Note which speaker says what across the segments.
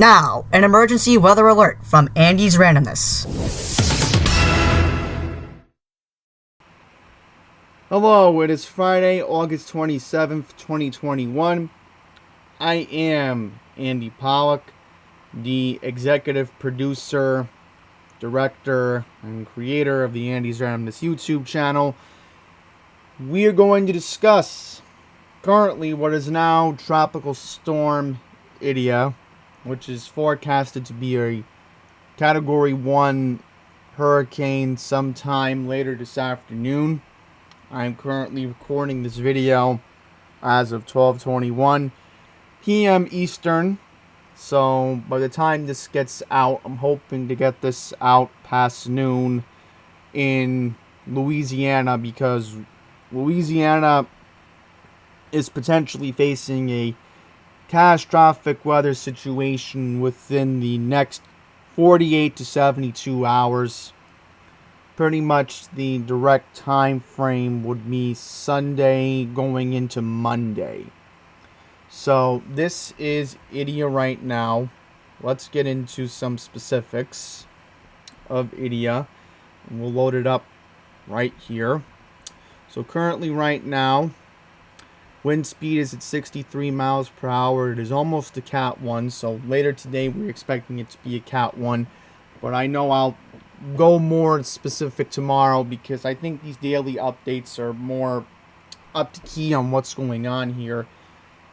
Speaker 1: Now, an emergency weather alert from Andy's Randomness.
Speaker 2: Hello, it is Friday, August 27th, 2021. I am Andy Pollock, the executive producer, director, and creator of the Andy's Randomness YouTube channel. We are going to discuss currently what is now Tropical Storm Idia, which is forecasted to be a Category 1 hurricane sometime later this afternoon. I'm currently recording this video as of 12:21 p.m. Eastern. So by the time this gets out, I'm hoping to get this out past noon in Louisiana, because Louisiana is potentially facing a catastrophic weather situation within the next 48 to 72 hours. Pretty much the direct time frame would be Sunday going into Monday. So this is Idia right now. Let's get into some specifics of Idia. And we'll load it up right here. So currently right now, wind speed is at 63 miles per hour. It is almost a Cat 1. So later today we're expecting it to be a Cat 1. But I know I'll go more specific tomorrow, because I think these daily updates are more up to key on what's going on here.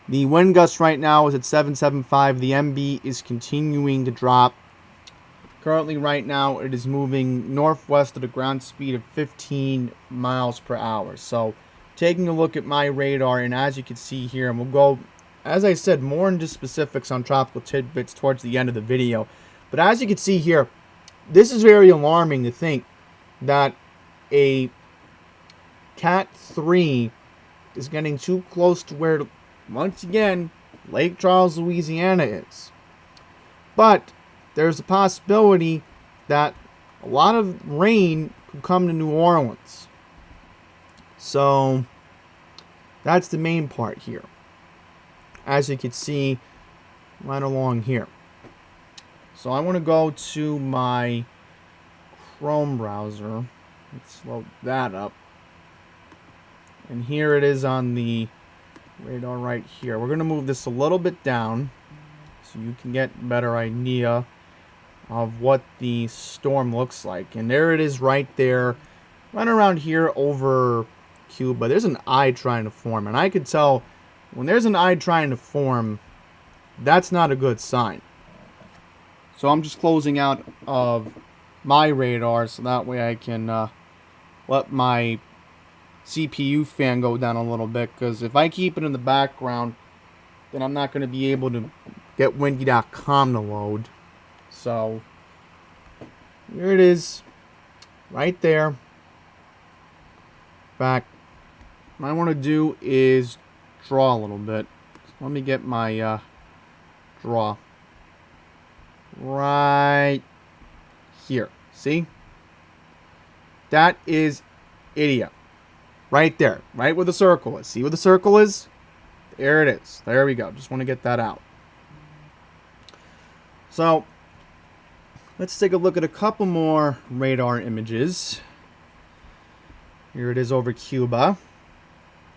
Speaker 2: The wind gust right now is at 775. The MB is continuing to drop. Currently right now it is moving northwest at a ground speed of 15 miles per hour. So taking a look at my radar, and as you can see here, and we'll go, as I said, more into specifics on tropical tidbits towards the end of the video. But as you can see here, this is very alarming to think that a Cat 3 is getting too close to where, once again, Lake Charles, Louisiana is. But there's a possibility that a lot of rain could come to New Orleans. So that's the main part here, as you can see right along here. So I want to go to my Chrome browser. Let's load that up. And here it is on the radar right here. We're going to move this a little bit down so you can get a better idea of what the storm looks like. And there it is right there, right around here over Cuba. There's an eye trying to form. And I could tell when there's an eye trying to form, that's not a good sign. So I'm just closing out of my radar so that way I can let my CPU fan go down a little bit, because if I keep it in the background, then I'm not going to be able to get windy.com to load. So here it is, right there. In fact, what I want to do is draw a little bit. So let me get my draw right here. See? That is Idia. Right there. Right where the circle is. See where the circle is? There it is. There we go. Just want to get that out. So, let's take a look at a couple more radar images. Here it is over Cuba.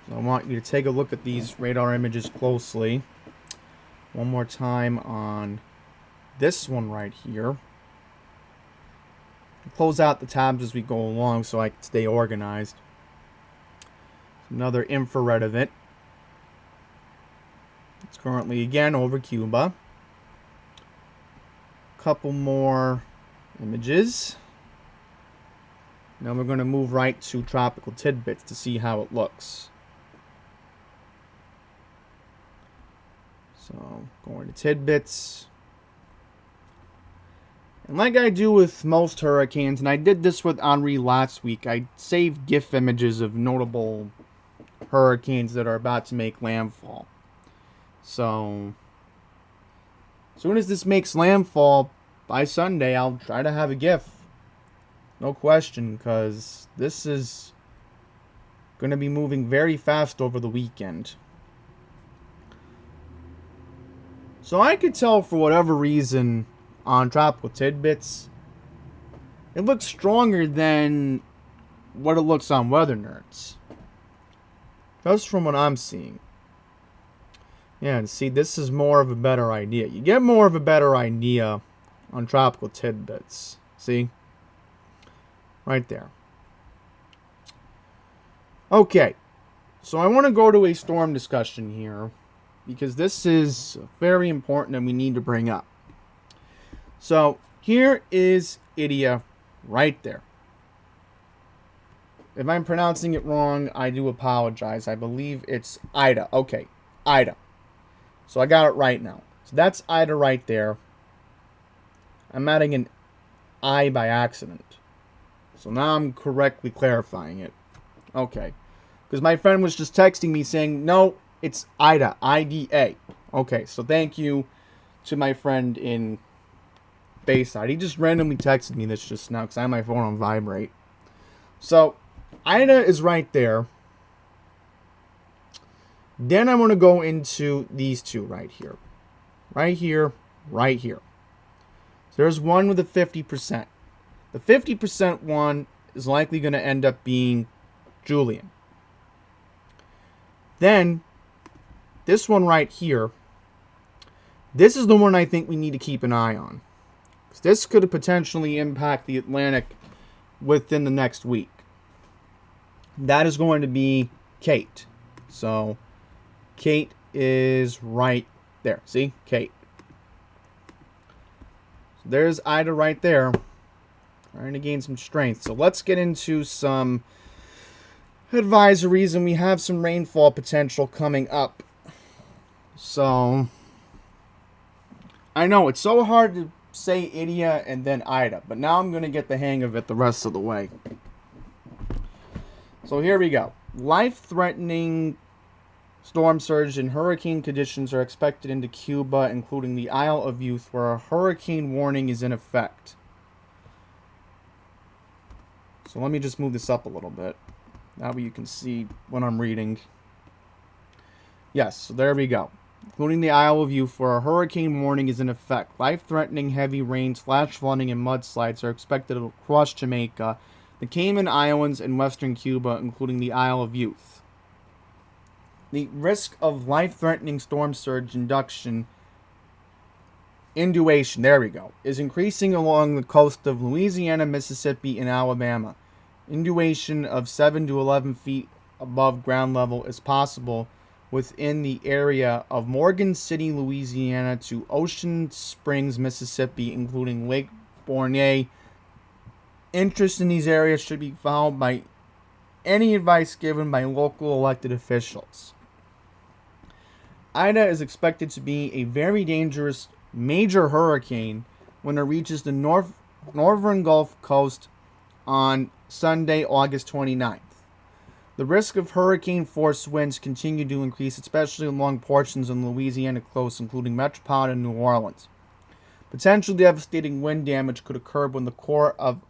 Speaker 2: So I want you to take a look at these radar images closely. One more time on this one right here. Close out the tabs as we go along so I can stay organized. Another infrared of it. It's currently again over Cuba. Couple more images. Now we're going to move right to tropical tidbits to see how it looks. So going to tidbits. And like I do with most hurricanes, and I did this with Henri last week, I saved GIF images of notable hurricanes that are about to make landfall. So, as soon as this makes landfall by Sunday, I'll try to have a GIF. No question, because this is going to be moving very fast over the weekend. So I could tell for whatever reason on Tropical Tidbits, it looks stronger than what it looks on Weather Nerds. Just from what I'm seeing. Yeah, and see, this is more of a better idea. You get more of a better idea on Tropical Tidbits. See? Right there. Okay. So I want to go to a storm discussion here, because this is very important and we need to bring up. So here is Idia right there. If I'm pronouncing it wrong, I do apologize. I believe it's Ida. Okay, Ida. So I got it right now. So that's Ida right there. I'm adding an I by accident. So now I'm correctly clarifying it. Okay. Because my friend was just texting me saying, no, it's Ida. I-D-A. Okay, so thank you to my friend in Bayside. He just randomly texted me this just now because I have my phone on vibrate. So, Ida is right there. Then I want to go into these two right here. Right here, right here. So there's one with a 50%. The 50% one is likely going to end up being Julian. Then, this one right here, this is the one I think we need to keep an eye on. This could potentially impact the Atlantic within the next week. That is going to be Kate. So, Kate is right there. See? Kate. So there's Ida right there. Trying to gain some strength. So let's get into some advisories, and we have some rainfall potential coming up. So, I know it's so hard to say Idia and then Ida, but now I'm going to get the hang of it the rest of the way. So here we go. Life-threatening storm surge and hurricane conditions are expected into Cuba, including the Isle of Youth, where a hurricane warning is in effect. So let me just move this up a little bit. That way you can see what I'm reading. Yes, so there we go. Including the Isle of Youth, where a hurricane warning is in effect. Life-threatening heavy rains, flash flooding, and mudslides are expected across Jamaica, the Cayman Islands, and western Cuba, including the Isle of Youth. The risk of life-threatening storm surge induction, there we go, is increasing along the coast of Louisiana, Mississippi, and Alabama. Inundation of 7 to 11 feet above ground level is possible within the area of Morgan City, Louisiana, to Ocean Springs, Mississippi, including Lake Borgne. Interest in these areas should be followed by any advice given by local elected officials. Ida is expected to be a very dangerous major hurricane when it reaches the northern Gulf Coast on Sunday, August 29th. The risk of hurricane-force winds continue to increase, especially along portions of the Louisiana coast, including metropolitan New Orleans. Potential devastating wind damage could occur when the core of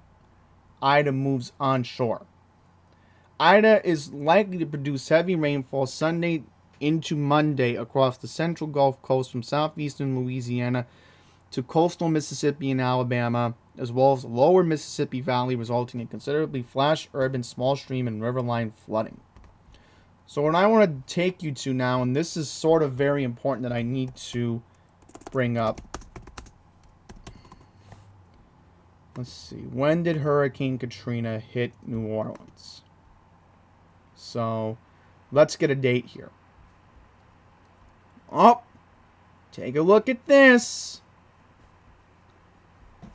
Speaker 2: Ida moves onshore. Ida is likely to produce heavy rainfall Sunday into Monday across the central Gulf Coast from southeastern Louisiana to coastal Mississippi and Alabama, as well as the lower Mississippi Valley, resulting in considerably flash urban, small stream, and riverline flooding. So what I want to take you to now, and this is sort of very important that I need to bring up. Let's see. When did Hurricane Katrina hit New Orleans? So, let's get a date here. Oh, take a look at this.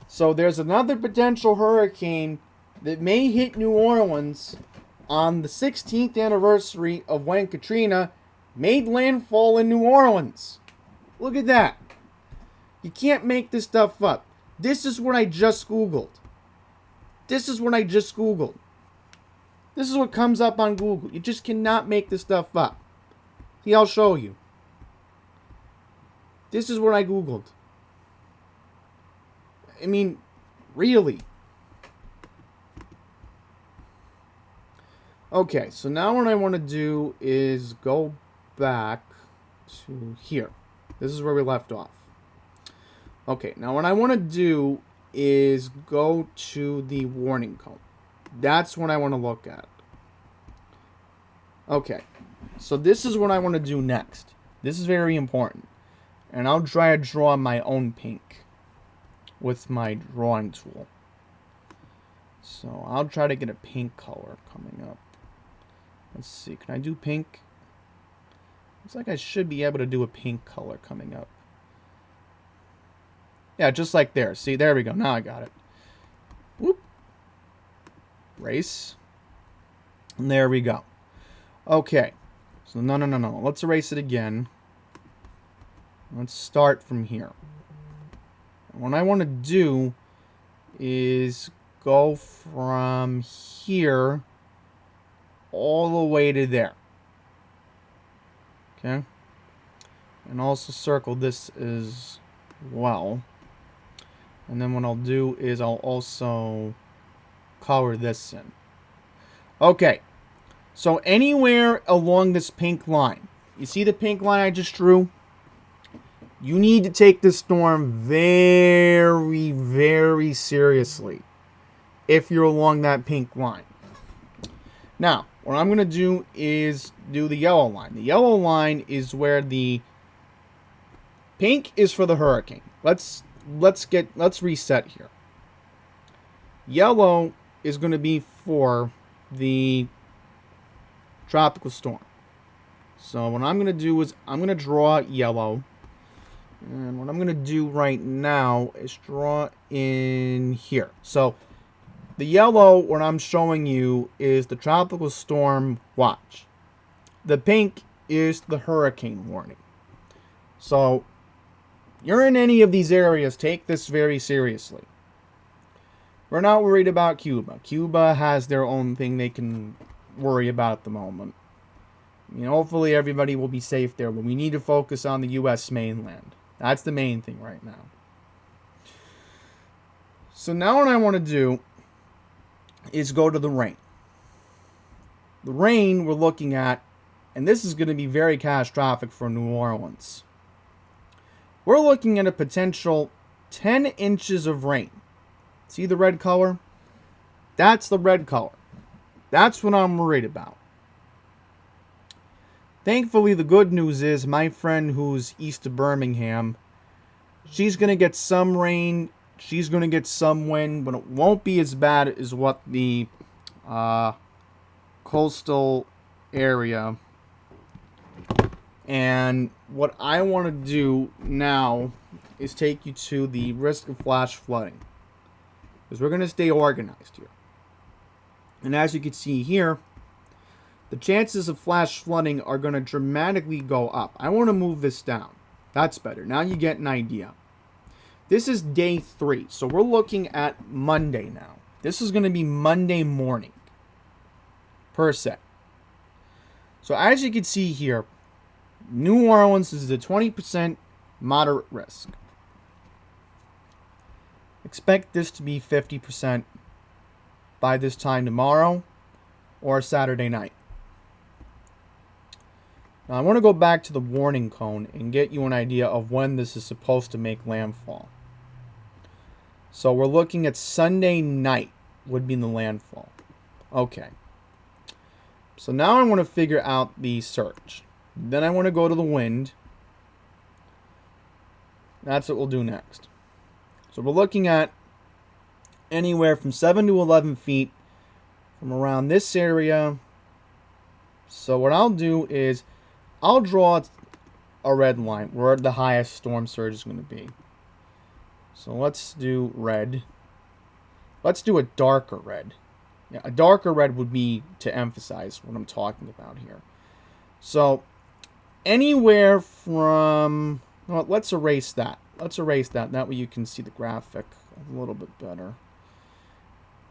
Speaker 2: So there's another potential hurricane that may hit New Orleans on the 16th anniversary of when Katrina made landfall in New Orleans. Look at that. You can't make this stuff up. This is what I just Googled. This is what comes up on Google. You just cannot make this stuff up. See, I'll show you. This is what I Googled. I mean, really. Okay, so now what I want to do is go back to here. This is where we left off. Okay, now what I want to do is go to the warning cone. That's what I want to look at. Okay, so this is what I want to do next. This is very important. And I'll try to draw my own pink with my drawing tool. So I'll try to get a pink color coming up. Let's see, can I do pink? Looks like I should be able to do a pink color coming up. Yeah, just like there. See, there we go. Now I got it. Whoop. Erase. And there we go. Okay. So, no. Let's erase it again. Let's start from here. What I want to do is go from here all the way to there. Okay? And also circle this as well. And then what I'll do is I'll also color this in. Okay. So anywhere along this pink line. You see the pink line I just drew? You need to take this storm very, very seriously if you're along that pink line. Now, what I'm going to do is do the yellow line. The yellow line is where the pink is for the hurricane. Let's reset here. Yellow is going to be for the tropical storm. So what I'm going to do is I'm going to draw yellow. And what I'm going to do right now is draw in here. So the yellow, what I'm showing you, is the tropical storm watch. The pink is the hurricane warning. So you're in any of these areas, take this very seriously. We're not worried about Cuba. Cuba has their own thing they can worry about at the moment. Hopefully everybody will be safe there, but we need to focus on the U.S. mainland. That's the main thing right now. So now what I want to do is go to the rain. The rain we're looking at, and this is going to be very catastrophic for New Orleans. We're looking at a potential 10 inches of rain. See the red color? That's the red color. That's what I'm worried about. Thankfully, the good news is my friend who's east of Birmingham, she's going to get some rain, she's going to get some wind, but it won't be as bad as what the coastal area. And what I want to do now is take you to the risk of flash flooding. Because we're going to stay organized here. And as you can see here, the chances of flash flooding are going to dramatically go up. I want to move this down. That's better. Now you get an idea. This is day 3. So we're looking at Monday now. This is going to be Monday morning. Per se. So as you can see here, New Orleans is a 20% moderate risk. Expect this to be 50% by this time tomorrow or Saturday night. Now I want to go back to the warning cone and get you an idea of when this is supposed to make landfall. So we're looking at Sunday night would be the landfall. Okay. So now I want to figure out the surge. Then I want to go to the wind. That's what we'll do next. So we're looking at anywhere from 7 to 11 feet from around this area. So what I'll do is I'll draw a red line where the highest storm surge is going to be. So let's do red. Let's do a darker red. Yeah, a darker red would be to emphasize what I'm talking about here. So anywhere from... Well, let's erase that. Let's erase that. That way you can see the graphic a little bit better.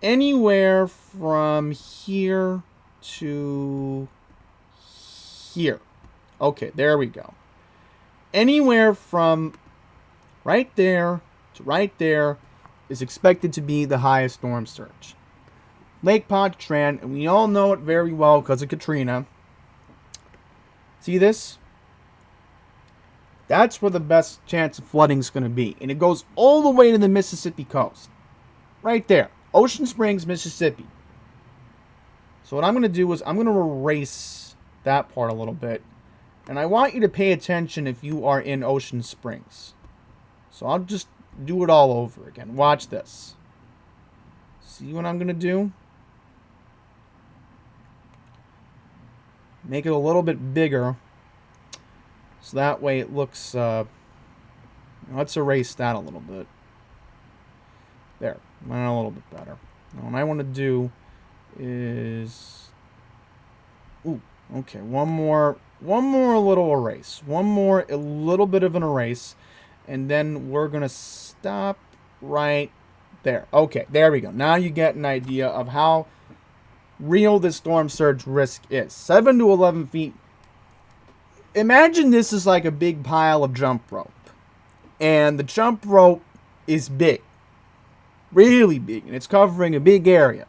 Speaker 2: Anywhere from here to here. Okay, there we go. Anywhere from right there to right there is expected to be the highest storm surge. Lake Pontchartrain, and we all know it very well because of Katrina. See this? That's where the best chance of flooding is going to be. And it goes all the way to the Mississippi coast. Right there. Ocean Springs, Mississippi. So what I'm going to do is I'm going to erase that part a little bit. And I want you to pay attention if you are in Ocean Springs. So I'll just do it all over again. Watch this. See what I'm going to do? Make it a little bit bigger. So that way it looks... let's erase that a little bit. There. A little bit better. Now what I want to do is... Ooh, okay. One more little erase. One more, a little bit of an erase. And then we're going to stop right there. Okay, there we go. Now you get an idea of how real this storm surge risk is. 7 to 11 feet. Imagine this is like a big pile of jump rope. And the jump rope is big. Really big. And it's covering a big area.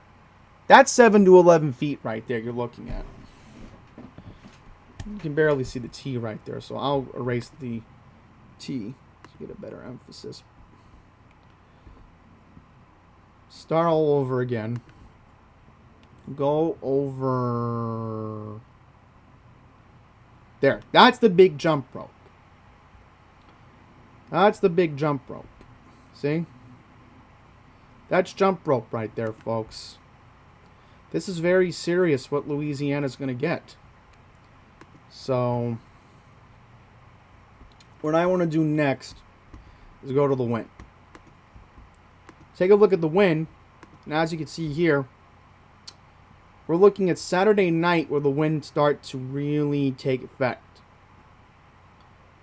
Speaker 2: That's 7 to 11 feet right there you're looking at. You can barely see the T right there. So I'll erase the T to get a better emphasis. Start all over again. Go over... There. That's the big jump rope. That's the big jump rope. See? That's jump rope right there, folks. This is very serious what Louisiana's going to get. So, what I want to do next is go to the wind. Take a look at the wind. And as you can see here, we're looking at Saturday night where the wind starts to really take effect.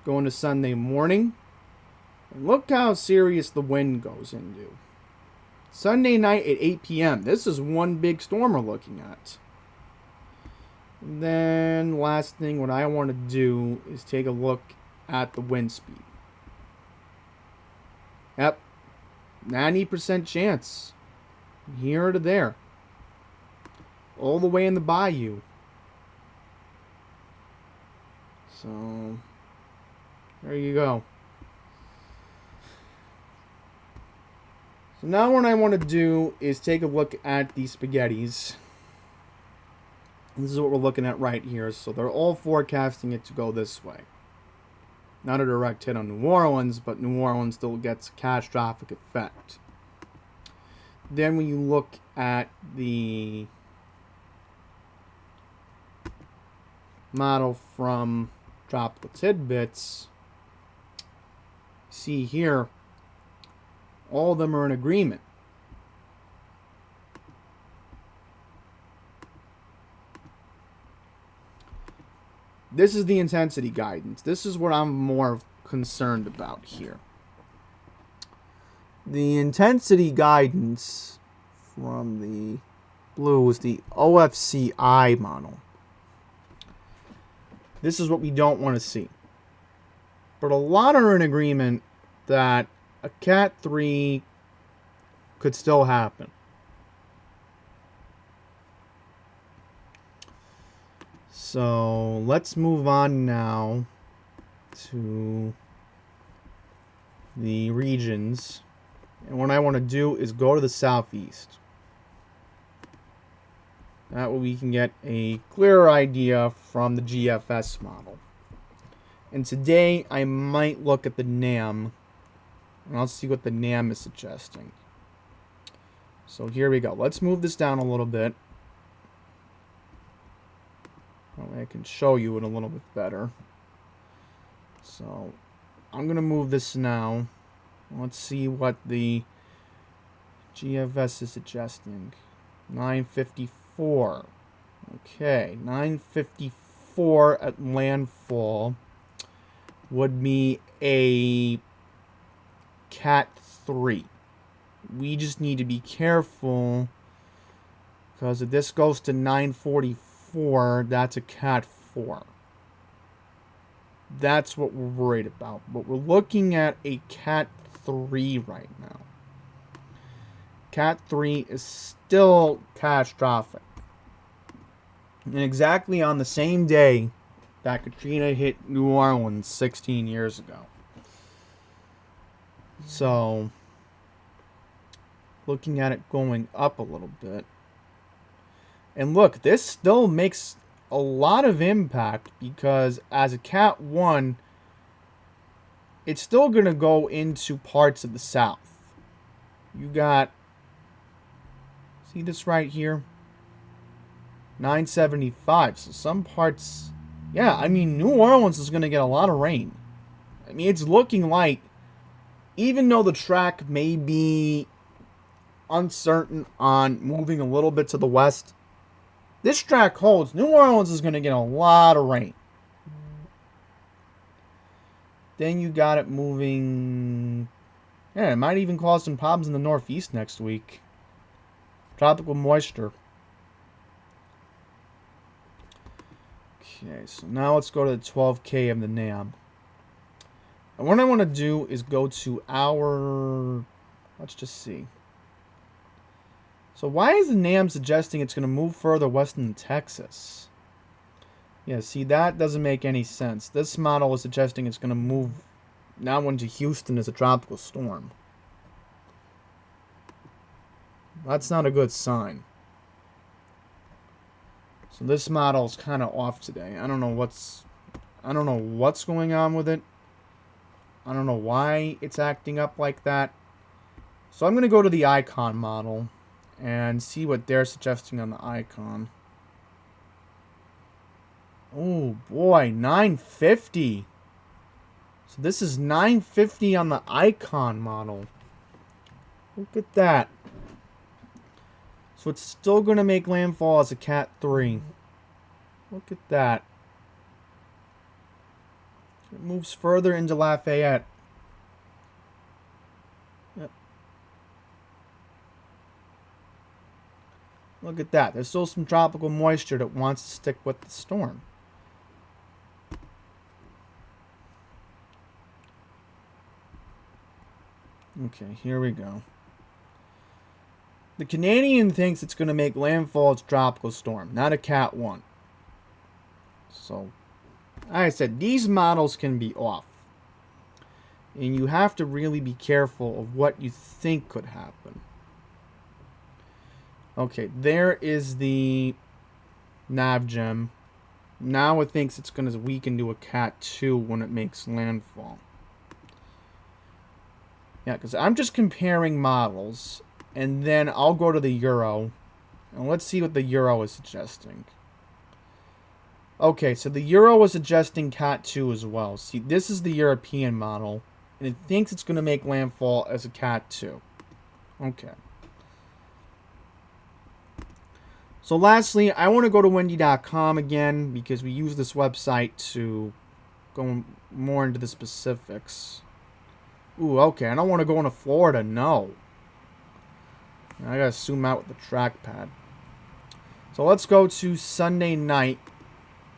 Speaker 2: Going to Sunday morning. And look how serious the wind goes into. Sunday night at 8 p.m. This is one big storm we're looking at. And then last thing what I want to do is take a look at the wind speed. Yep. 90% chance. Here to there. All the way in the bayou. So, there you go. So now what I want to do is take a look at these spaghettis. This is what we're looking at right here. So they're all forecasting it to go this way. Not a direct hit on New Orleans, but New Orleans still gets a catastrophic effect. Then when you look at the model from Tropical Tidbits, see here, all of them are in agreement. This is the intensity guidance. This is what I'm more concerned about here. The intensity guidance from the blue is the OFCI model. This is what we don't want to see. But a lot are in agreement that a Cat 3 could still happen. So let's move on now to the regions. And what I want to do is go to the southeast. That way we can get a clearer idea from the GFS model. And today I might look at the NAM. And I'll see what the NAM is suggesting. So here we go. Let's move this down a little bit. That way I can show you it a little bit better. So I'm going to move this now. Let's see what the GFS is suggesting. 954. Okay, 954 at landfall would be a Cat 3. We just need to be careful because if this goes to 944, that's a Cat 4. That's what we're worried about. But we're looking at a Cat 3 right now. Cat 3 is still catastrophic. And exactly on the same day that Katrina hit New Orleans 16 years ago. So, looking at it going up a little bit. And look, this still makes a lot of impact because as a Cat 1, it's still going to go into parts of the South. You got, see this right here? 975. So some parts, yeah, I mean, New Orleans is going to get a lot of rain. I mean, it's looking like, even though the track may be uncertain on moving a little bit to the west, this track holds. New Orleans is going to get a lot of rain. Then you got it moving. Yeah, it might even cause some problems in the northeast next week. Tropical moisture. Okay, so now let's go to the 12K of the NAM. And what I want to do is go to our... Let's just see. So why is the NAM suggesting it's going to move further west into Texas? Yeah, see, that doesn't make any sense. This model is suggesting it's going to move now into Houston as a tropical storm. That's not a good sign. So this model is kind of off today. I don't know what's going on with it. I don't know why it's acting up like that. So I'm going to go to the icon model and see what they're suggesting on the icon. Oh boy, 950. So this is 950 on the icon model. Look at that. So it's still going to make landfall as a Cat 3. Look at that. It moves further into Lafayette. Yep. Look at that. There's still some tropical moisture that wants to stick with the storm. Okay, here we go. The Canadian thinks it's going to make landfall as a tropical storm, not a Cat 1. So, like I said, these models can be off. And you have to really be careful of what you think could happen. Okay, there is the NavGem. Now it thinks it's going to weaken to a Cat 2 when it makes landfall. Yeah, because I'm just comparing models. And then I'll go to the Euro. And let's see what the Euro is suggesting. Okay, so the Euro is suggesting Cat 2 as well. See, this is the European model. And it thinks it's going to make landfall as a Cat 2. Okay. So lastly, I want to go to windy.com again. Because we use this website to go more into the specifics. Ooh, okay. I don't want to go into Florida. No. I gotta zoom out with the trackpad. So let's go to Sunday night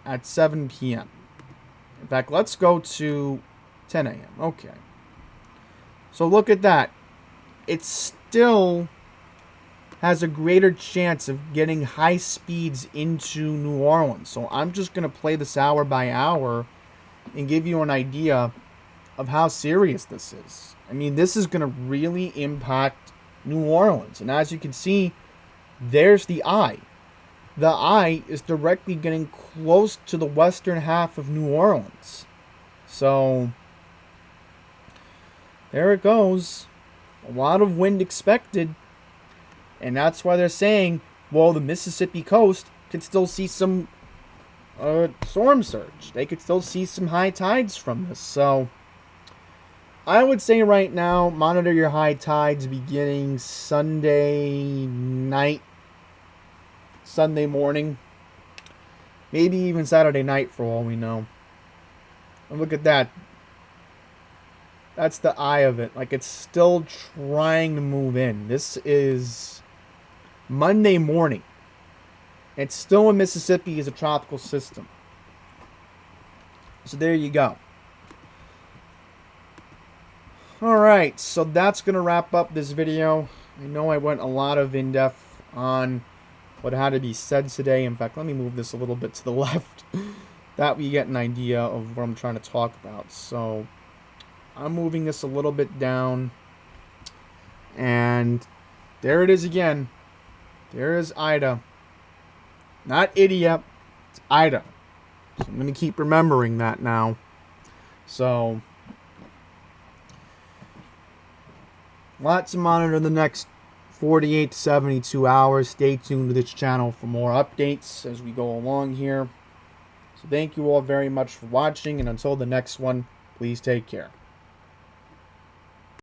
Speaker 2: at 7 p.m. In fact, let's go to 10 a.m. Okay. So look at that. It still has a greater chance of getting high speeds into New Orleans. So I'm just going to play this hour by hour and give you an idea of how serious this is. I mean, this is going to really impact New Orleans. And as you can see, there's the eye. The eye is directly getting close to the western half of New Orleans. So, there it goes. A lot of wind expected. And that's why they're saying, well, the Mississippi coast could still see some storm surge. They could still see some high tides from this. So, I would say right now, monitor your high tides beginning Sunday night, Sunday morning, maybe even Saturday night for all we know. And look at that. That's the eye of it. Like, it's still trying to move in. This is Monday morning. It's still in Mississippi as a tropical system. So there you go. Alright, so that's going to wrap up this video. I know I went a lot of in-depth on what had to be said today. In fact, let me move this a little bit to the left. that we get an idea of what I'm trying to talk about. So I'm moving this a little bit down, and there it is again. There is Ida. Not idiot, it's Ida. So I'm going to keep remembering that now. So, lots to monitor the next 48 to 72 hours. Stay tuned to this channel for more updates as we go along here. So thank you all very much for watching, and until the next one, please take care.